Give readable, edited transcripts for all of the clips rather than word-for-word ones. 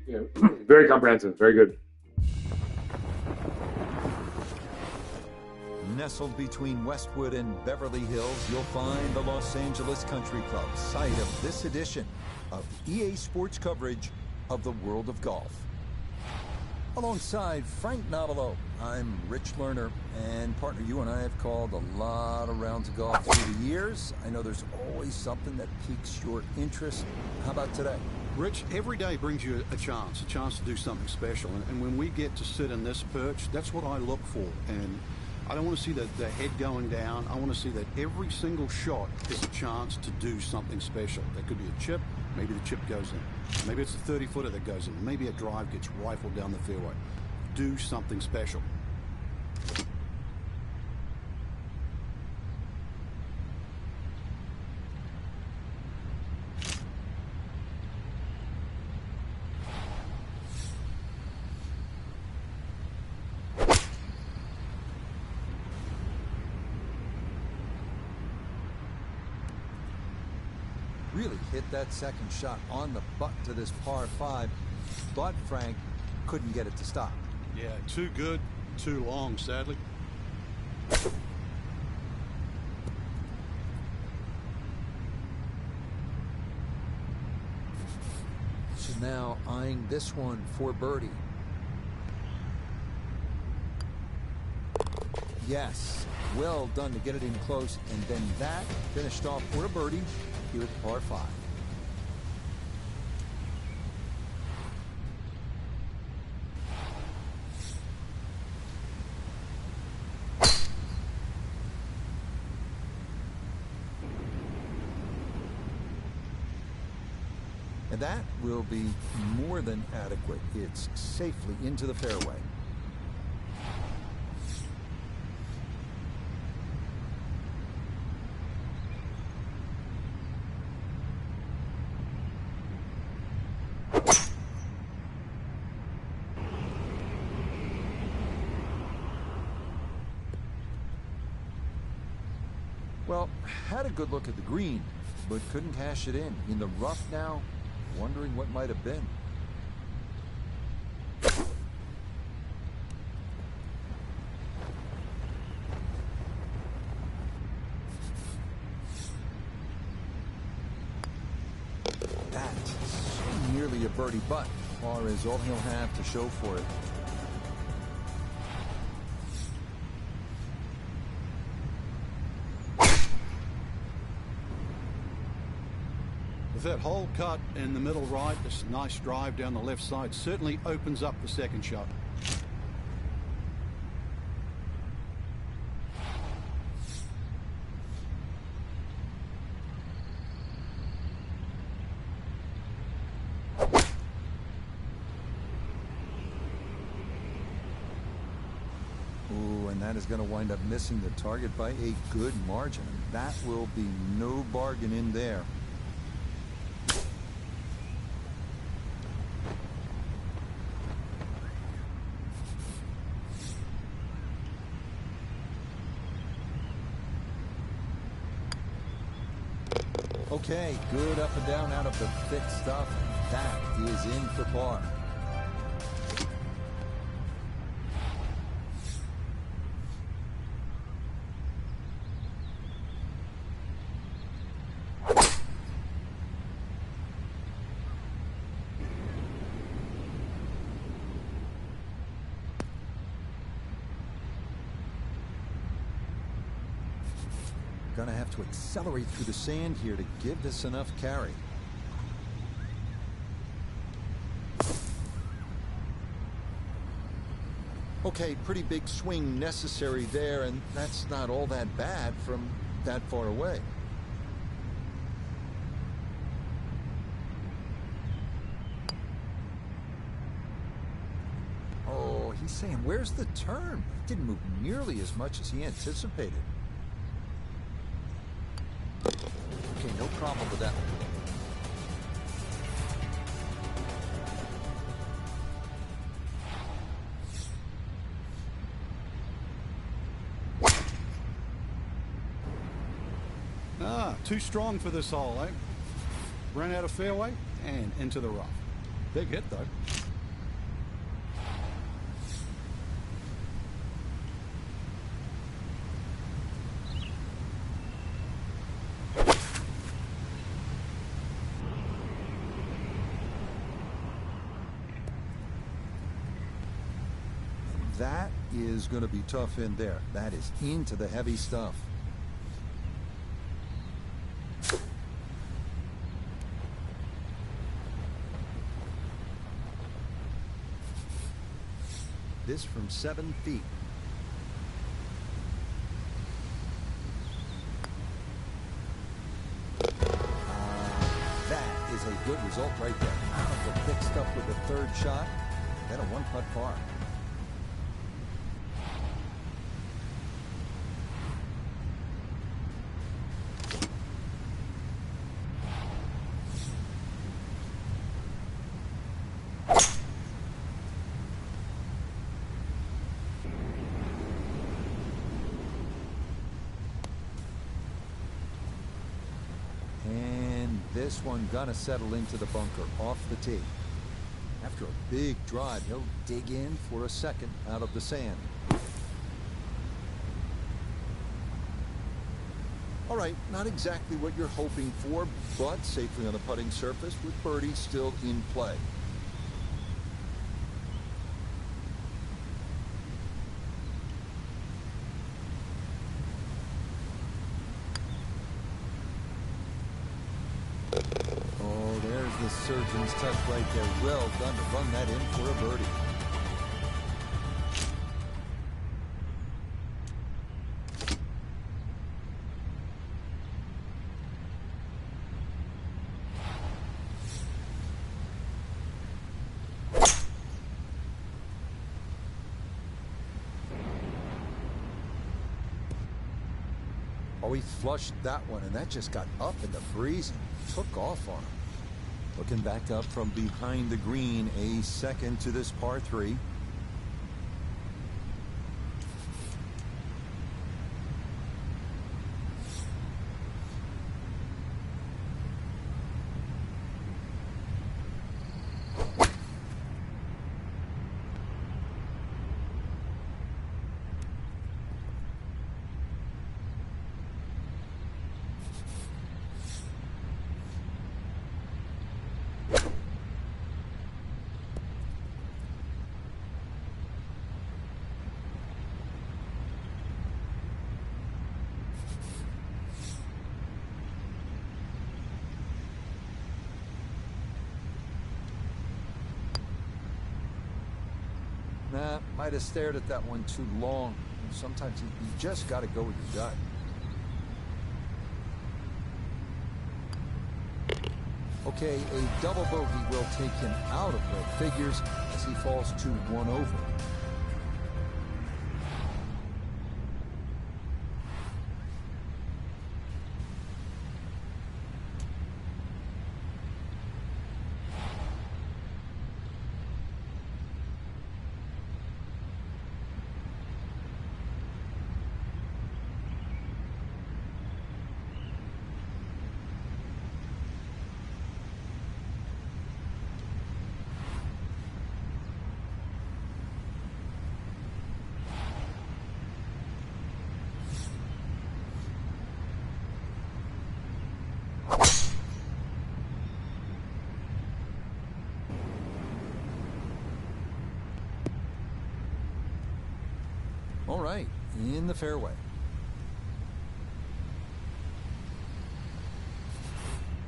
Yeah, very comprehensive, very good. Nestled between Westwood and Beverly Hills, you'll find the Los Angeles Country Club, site of this edition of EA Sports coverage of the world of golf. Alongside Frank Nobilo, I'm Rich Lerner, and partner, you and I have called a lot of rounds of golf through the years. I know there's always something that piques your interest. How about today? Rich, every day brings you a chance to do something special. And when we get to sit in this perch, that's what I look for. And I don't want to see the head going down. I want to see that every single shot is a chance to do something special. That could be a chip. Maybe the chip goes in. Maybe it's a 30-footer that goes in. Maybe a drive gets rifled down the fairway. Do something special. Really hit that second shot on the button to this par 5, but Frank couldn't get it to stop. Yeah, too good, too long, sadly. So now eyeing this one for birdie. Yes, well done to get it in close, and then that finished off for a birdie here at the par 5. And that will be more than adequate. It's safely into the fairway. Well, had a good look at the green, but couldn't cash it in. In the rough now, wondering what might have been. That's so nearly a birdie, but par is all he'll have to show for it. With that hole cut in the middle right, this nice drive down the left side certainly opens up the second shot. Ooh, and that is going to wind up missing the target by a good margin. That will be no bargain in there. Okay, good up and down out of the thick stuff. That is in for par. Gonna have to accelerate through the sand here to give this enough carry. Okay, pretty big swing necessary there, and that's not all that bad from that far away. Oh, he's saying, where's the turn? It didn't move nearly as much as he anticipated. Okay, no problem with that. Too strong for this hole, eh? Ran out of fairway and into the rough. Big hit, though. That is going to be tough in there. That is into the heavy stuff. This from 7 feet. That is a good result right there. Out of the thick stuff with the third shot. Then a one-putt par. This one gonna settle into the bunker off the tee. After a big drive, he'll dig in for a second out of the sand. All right, not exactly what you're hoping for, but safely on the putting surface with birdie still in play. The surgeon's touch right there. Well done to run that in for a birdie. Oh, he flushed that one, and that just got up in the breeze and took off on him. Looking back up from behind the green, a second to this par 3. Nah, might have stared at that one too long. Sometimes you just got to go with your gut. Okay, a double bogey will take him out of red figures as he falls to 1 over. All right, in the fairway.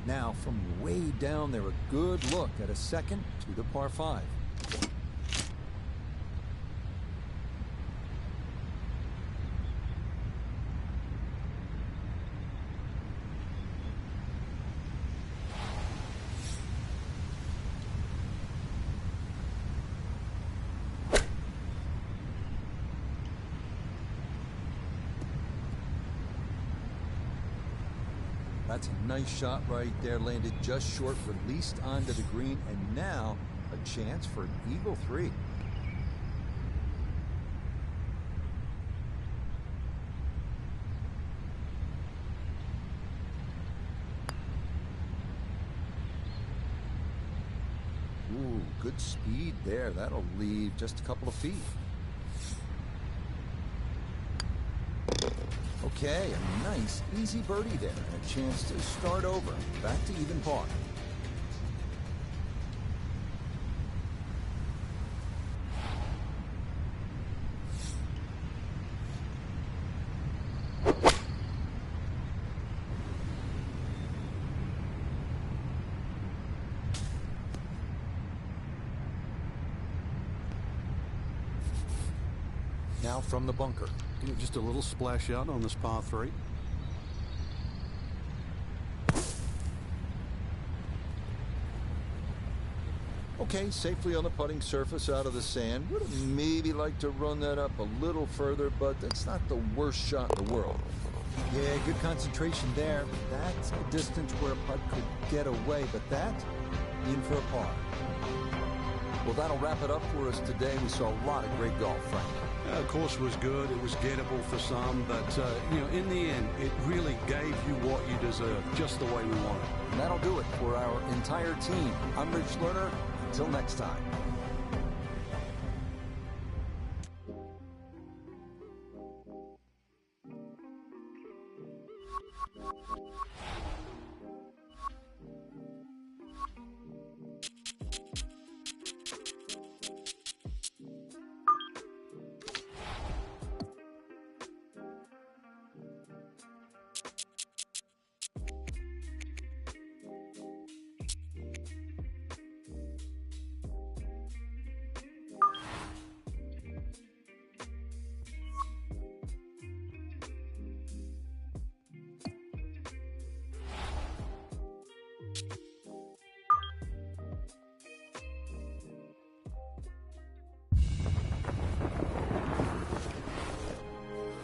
Now, from way down there, a good look at a second to the par 5. That's a nice shot right there, landed just short, released onto the green, and now a chance for an eagle 3. Ooh, good speed there. That'll leave just a couple of feet. Okay, a nice, easy birdie there, and a chance to start over. Back to even par. Now from the bunker. Yeah, just a little splash out on this par 3. Okay, safely on the putting surface out of the sand. Would have maybe liked to run that up a little further, but that's not the worst shot in the world. Yeah, good concentration there. That's a distance where a putt could get away, but that, in for a par. Well, that'll wrap it up for us today. We saw a lot of great golf, Frank. The course was good. It was gettable for some, but in the end, it really gave you what you deserve, just the way we wanted. And that'll do it for our entire team. I'm Rich Lerner. Until next time.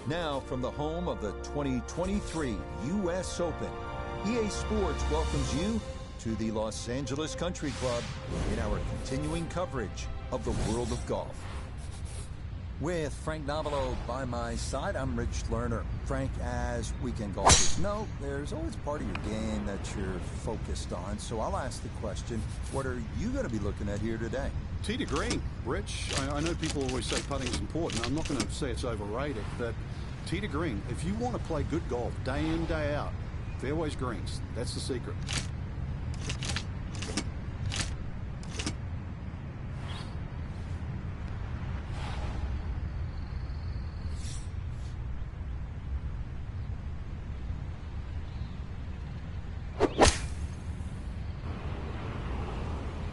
Now from the home of the 2023 U.S. Open, EA Sports welcomes you to the Los Angeles Country Club in our continuing coverage of the world of golf. With Frank Novello by my side, I'm Rich Lerner. Frank, as weekend golfers know, there's always part of your game that you're focused on. So I'll ask the question, what are you going to be looking at here today? Tee to green, Rich. I know people always say putting's important. I'm not going to say it's overrated, but tee to green. If you want to play good golf day in, day out, fairways greens. That's the secret.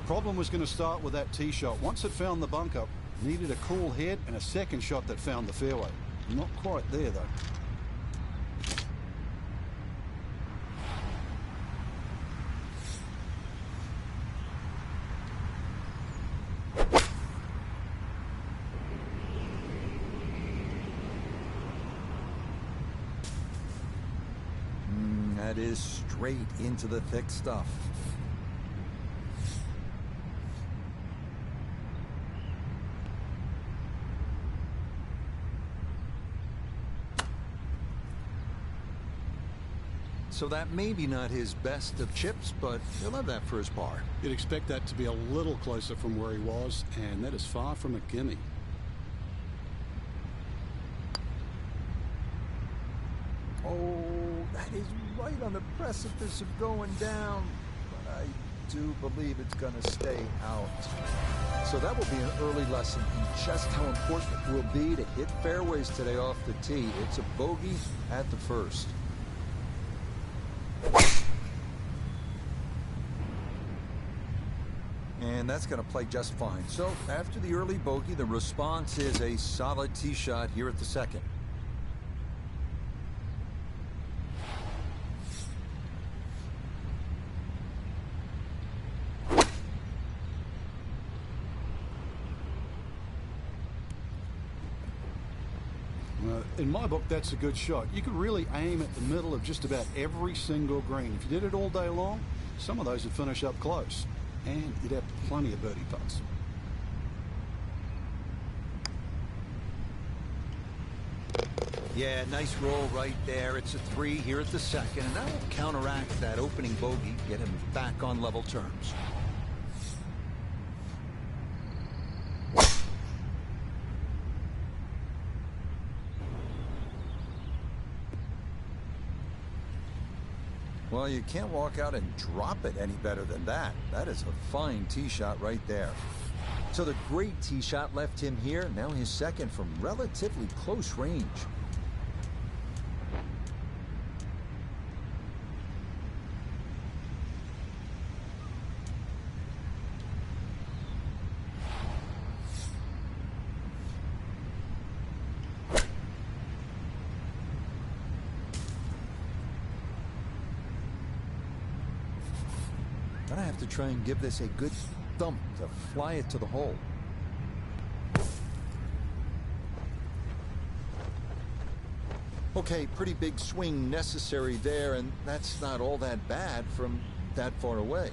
Problem was going to start with that tee shot. Once it found the bunker, needed a cool head and a second shot that found the fairway. Not quite there, though. That is straight into the thick stuff. So that may be not his best of chips, but he'll have that for his par. You'd expect that to be a little closer from where he was, and that is far from a gimme. Oh, that is right on the precipice of going down, but I do believe it's going to stay out. So that will be an early lesson in just how important it will be to hit fairways today off the tee. It's a bogey at the first. And that's going to play just fine. So after the early bogey, the response is a solid tee shot here at the second. In my book, that's a good shot. You could really aim at the middle of just about every single green. If you did it all day long, some of those would finish up close. And you'd have plenty of birdie putts. Yeah, nice roll right there. It's a 3 here at the second, and that will counteract that opening bogey, get him back on level terms. Well, you can't walk out and drop it any better than that. That is a fine tee shot right there. So the great tee shot left him here. Now his second from relatively close range. Gonna have to try and give this a good thump to fly it to the hole. Okay, pretty big swing necessary there, and that's not all that bad from that far away.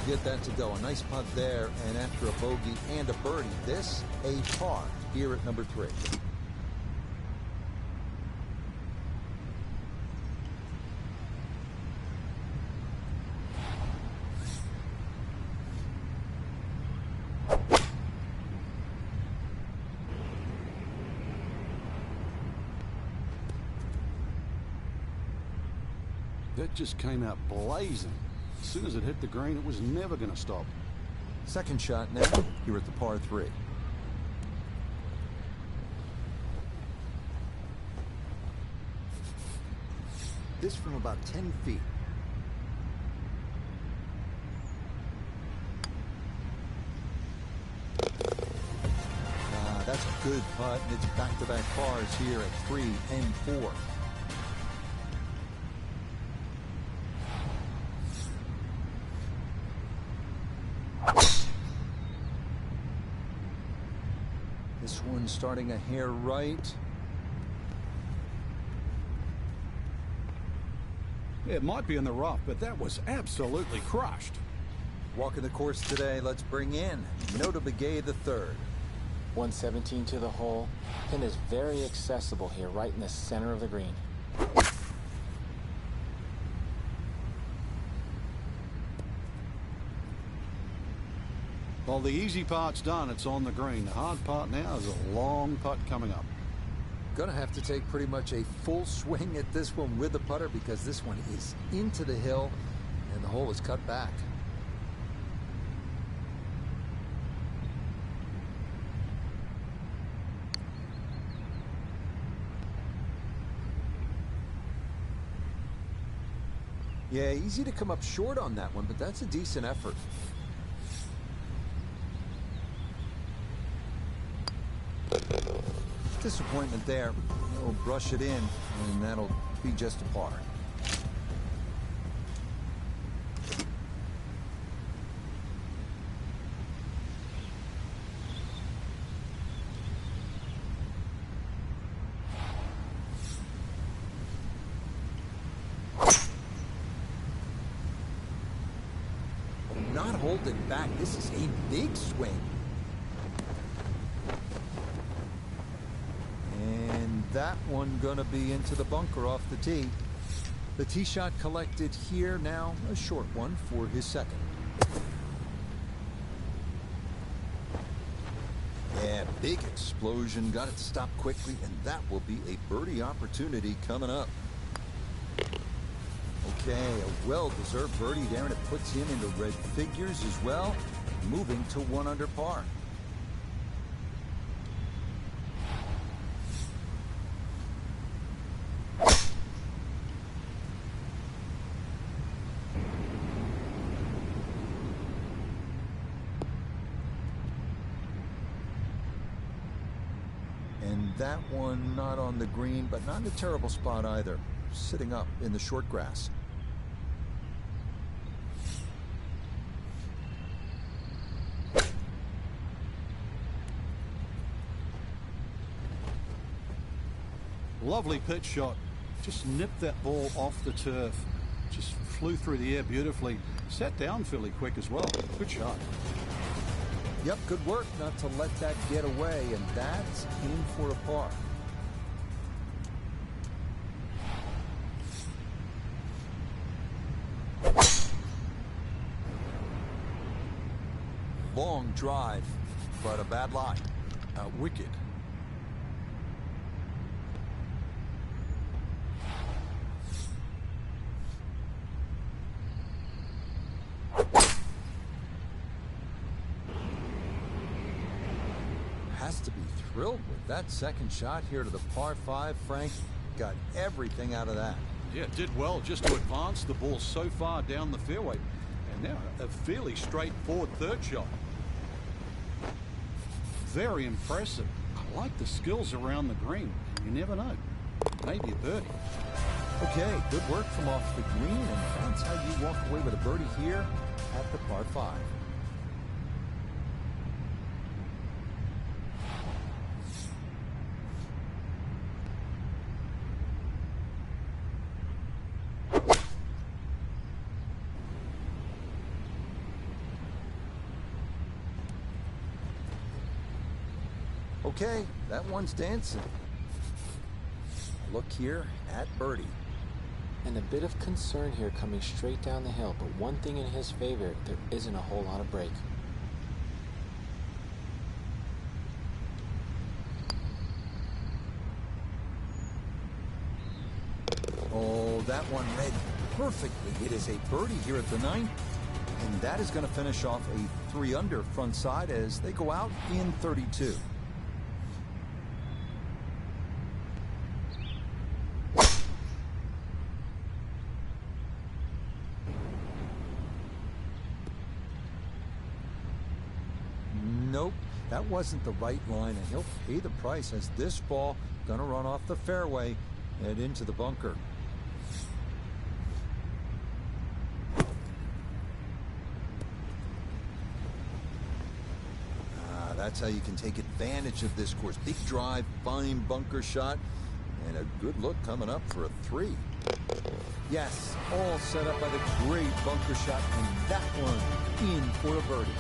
Get that to go. A nice putt there, and after a bogey and a birdie, this a par here at number 3. That just came out blazing. As soon as it hit the green, it was never going to stop. Second shot now here at the par 3. This from about 10 feet. That's a good putt, and it's back-to-back pars here at 3 and 4. This one starting a hair right. It might be in the rough, but that was absolutely crushed. Walking the course today, let's bring in Nota Begay the third. 117 to the hole. Pin is very accessible here, right in the center of the green. Well, the easy part's done. It's on the green. The hard part now is a long putt coming up. Gonna have to take pretty much a full swing at this one with the putter because this one is into the hill and the hole is cut back. Yeah, easy to come up short on that one, but that's a decent effort. Disappointment there. He'll brush it in, and that'll be just a par. Not holding back. This is a big swing. That one gonna be into the bunker off the tee. The tee shot collected here, now a short one for his second. Yeah, big explosion, got it stopped quickly, and that will be a birdie opportunity coming up. Okay, a well-deserved birdie there, and it puts him into red figures as well, moving to 1 under par. And that one not on the green, but not in a terrible spot either. Sitting up in the short grass. Lovely pitch shot. Just nipped that ball off the turf. Just flew through the air beautifully. Sat down fairly quick as well. Good shot. Yep, good work not to let that get away, and that's in for a par. long drive, but a bad lie. Wicked. Has to be thrilled with that second shot here to the par 5. Frank got everything out of that. Yeah, did well just to advance the ball so far down the fairway. And now a fairly straightforward third shot. Very impressive. I like the skills around the green. You never know. Maybe a birdie. Okay, good work from off the green, and that's how you walk away with a birdie here at the par 5. Okay, that one's dancing. Look here at birdie. And a bit of concern here coming straight down the hill, but one thing in his favor, there isn't a whole lot of break. Oh, that one read perfectly. It is a birdie here at the 9th, and that is going to finish off a 3-under front side as they go out in 32. Nope, that wasn't the right line, and he'll pay the price as this ball gonna run off the fairway and into the bunker. That's how you can take advantage of this course. Big drive, fine bunker shot, and a good look coming up for a 3. Yes, all set up by the great bunker shot, and that one in for a birdie.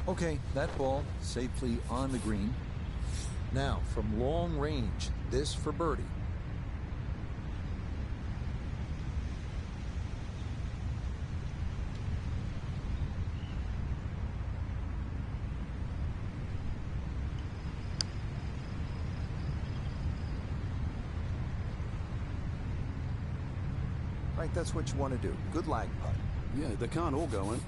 Okay, that ball safely on the green. Now, from long range, this for birdie. Right, that's what you want to do. Good lag putt. Yeah, they can't all go in.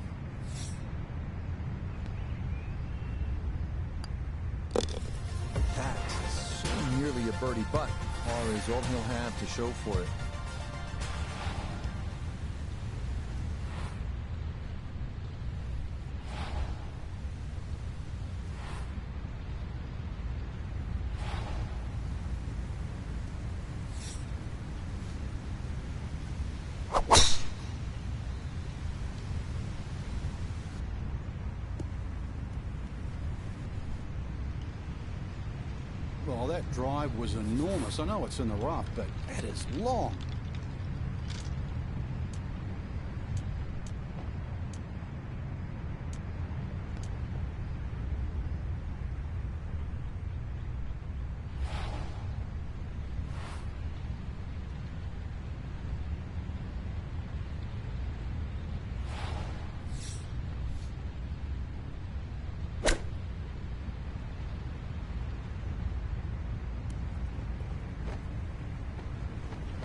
That's so nearly a birdie, but par is all he'll have to show for it. Well, that drive was enormous. I know it's in the rough, but that is long.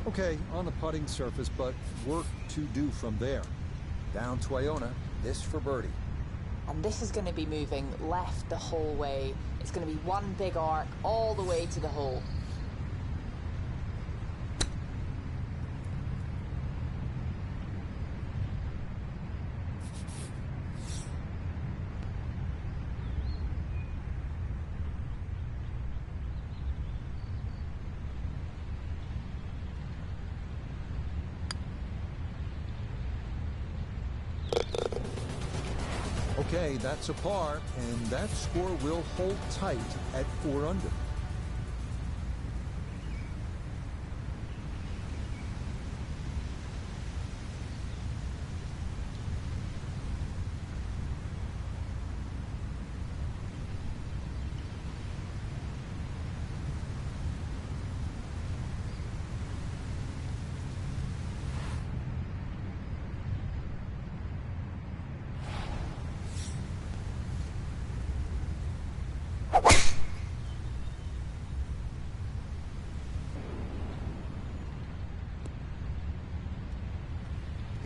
Okay, on the putting surface, but work to do from there. Down to Iona, this for birdie. And this is going to be moving left the whole way. It's going to be one big arc all the way to the hole. Okay, that's a par, and that score will hold tight at 4 under.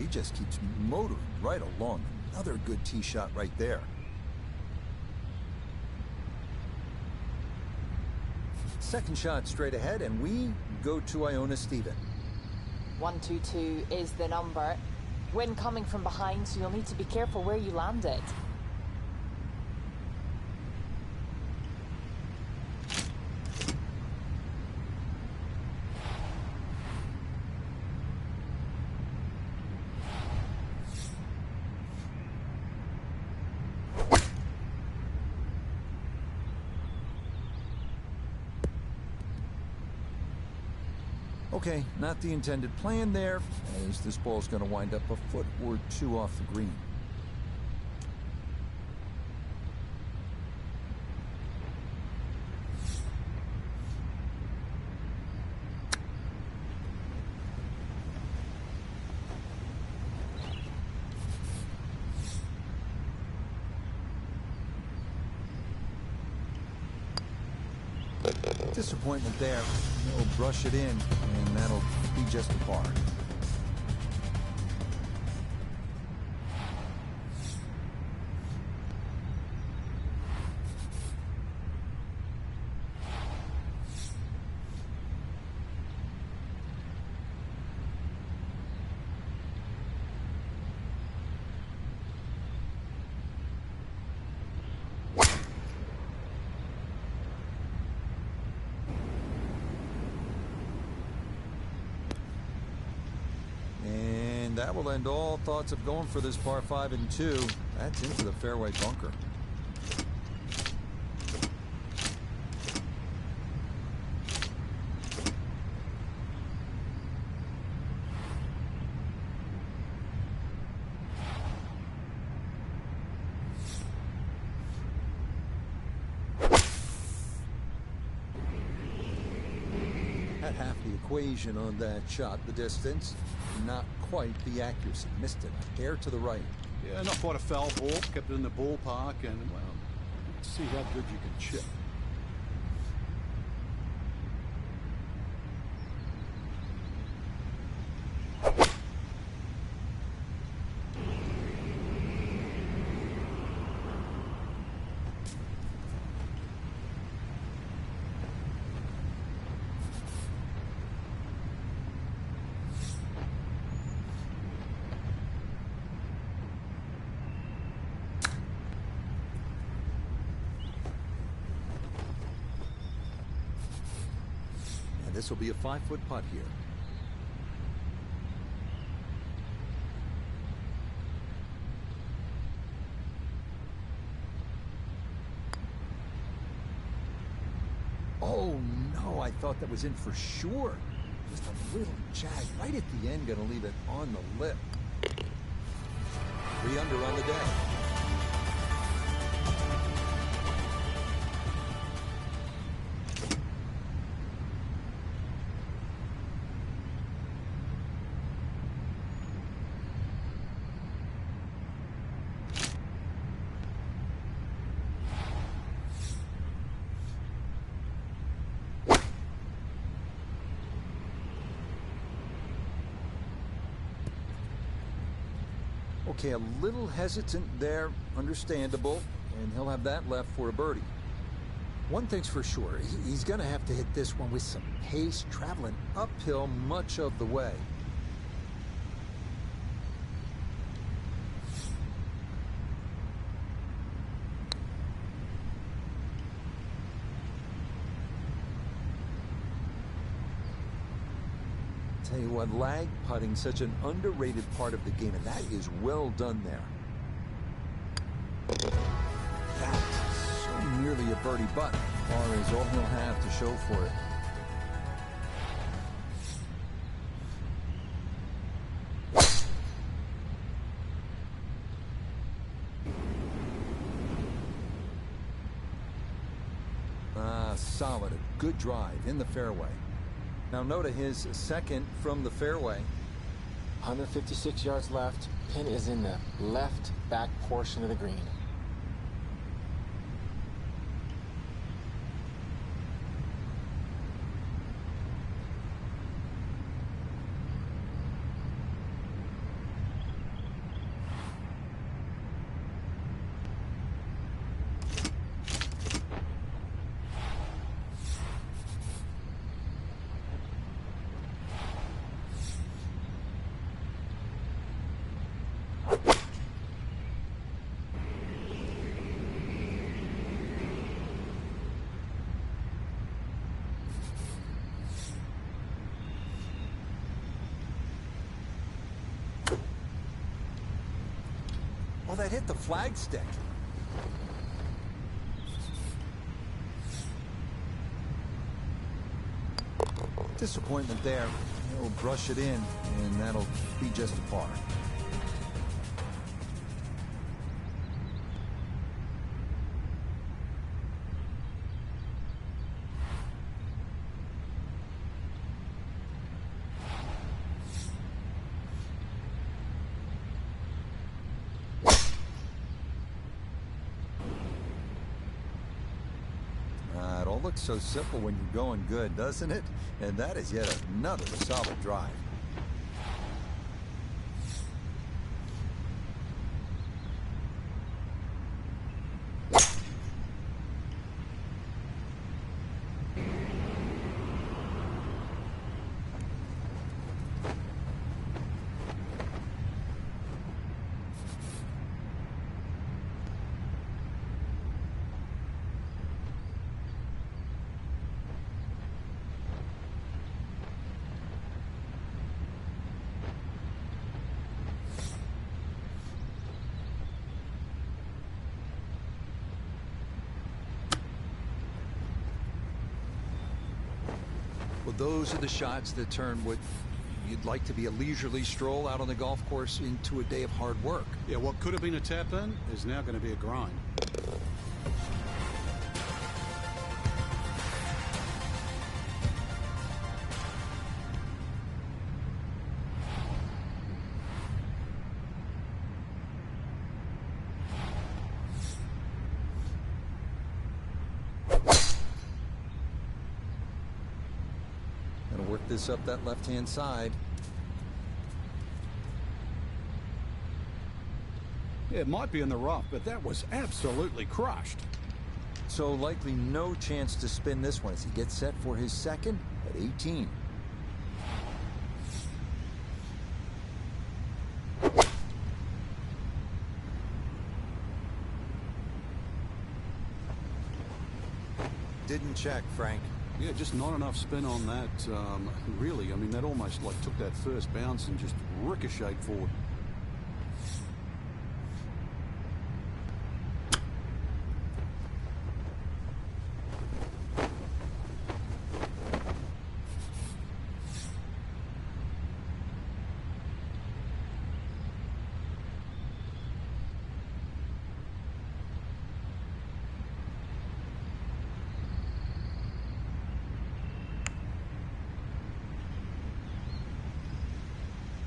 He just keeps motoring right along. Another good tee shot right there. Second shot straight ahead, and we go to Iona Stephen. 122 is the number. Wind coming from behind, so you'll need to be careful where you land it. Okay, not the intended plan there, as this ball's going to wind up a foot or two off the green. Disappointment there. He'll brush it in, and that'll be just a par. That will end all thoughts of going for this par 5 and 2. That's into the fairway bunker. Had half the equation on that shot. The distance, not quite the accuracy. Missed it a hair to the right. Yeah, not quite a foul ball. Kept it in the ballpark, and, well, let's see how good you can chip. This will be a 5-foot putt here. Oh no, I thought that was in for sure. Just a little jag right at the end, gonna leave it on the lip. 3 under on the day. Okay, a little hesitant there, understandable, and he'll have that left for a birdie. One thing's for sure, he's going to have to hit this one with some pace, traveling uphill much of the way. Tell you what, lag putting, such an underrated part of the game, and that is well done there. That's so nearly a birdie, but par is all he'll have to show for it. Solid, a good drive in the fairway. Now Noda, his second from the fairway. 156 yards left. Pin is in the left back portion of the green. that hit the flagstick. Disappointment there. He'll brush it in, and that'll be just a par. It all looks so simple when you're going good, doesn't it? And that is yet another solid drive. Well, those are the shots that turn what you'd like to be a leisurely stroll out on the golf course into a day of hard work. Yeah, what could have been a tap-in is now going to be a grind. Gonna work this up that left-hand side. Yeah, it might be in the rough, but that was absolutely crushed. So likely no chance to spin this one as he gets set for his second at 18. Didn't check, Frank. Yeah, just not enough spin on that. Really, I mean, that almost like took that first bounce and just ricocheted forward.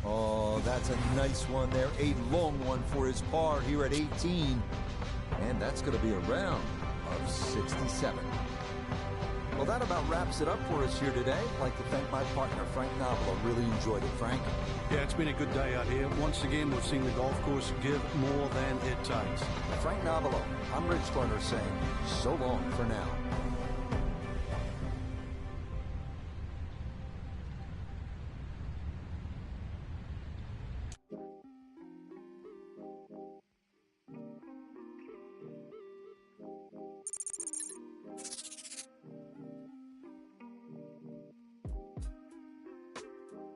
Oh, that's a nice one there. A long one for his par here at 18. And that's going to be a round of 67. Well, that about wraps it up for us here today. I'd like to thank my partner, Frank Nobilo. Really enjoyed it, Frank. Yeah, it's been a good day out here. Once again, we've seen the golf course give more than it takes. Frank Nobilo, I'm Rich Gardner saying so long for now.